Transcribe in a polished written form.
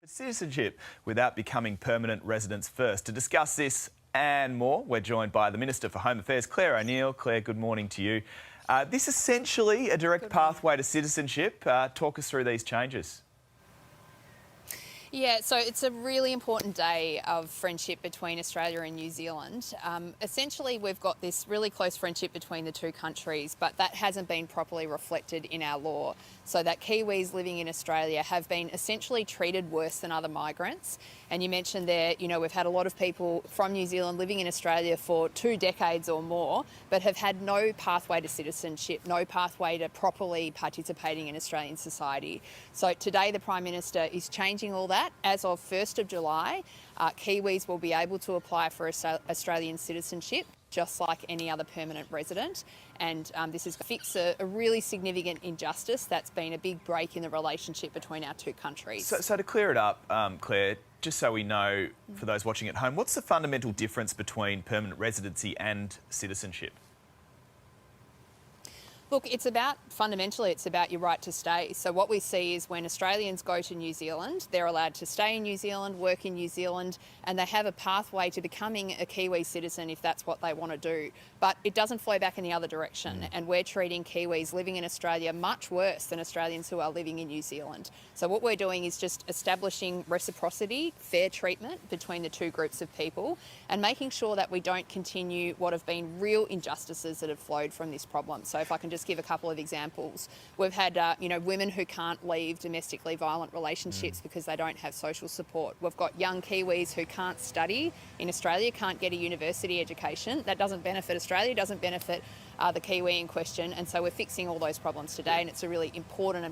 Citizenship without becoming permanent residents first. To discuss this and more, we're joined by the Minister for Home Affairs, Claire O'Neill. Claire, good morning to you. This essentially a direct pathway to citizenship. Talk us through these changes. Yeah, so it's a really important day of friendship between Australia and New Zealand. Essentially, we've got this really close friendship between the two countries, but that hasn't been properly reflected in our law. So that Kiwis living in Australia have been essentially treated worse than other migrants. And you mentioned there, we've had a lot of people from New Zealand living in Australia for 2 decades or more, but have had no pathway to citizenship, no pathway to properly participating in Australian society. So today the Prime Minister is changing all that. As of 1st of July, Kiwis will be able to apply for Australian citizenship just like any other permanent resident. And this is to fix a really significant injustice that's been a big break in the relationship between our two countries. So to clear it up, Claire, just so we know for those watching at home, what's the fundamental difference between permanent residency and citizenship? Look, fundamentally, it's about your right to stay. So what we see is when Australians go to New Zealand, they're allowed to stay in New Zealand, work in New Zealand, and they have a pathway to becoming a Kiwi citizen if that's what they want to do. But it doesn't flow back in the other direction. And we're treating Kiwis living in Australia much worse than Australians who are living in New Zealand. So what we're doing is just establishing reciprocity, fair treatment between the two groups of people, and making sure that we don't continue what have been real injustices that have flowed from this problem. So if I can just give a couple of examples. We've had, women who can't leave domestically violent relationships because they don't have social support. We've got young Kiwis who can't study in Australia, can't get a university education. That doesn't benefit Australia, doesn't benefit the Kiwi in question. And so we're fixing all those problems today, and it's a really important and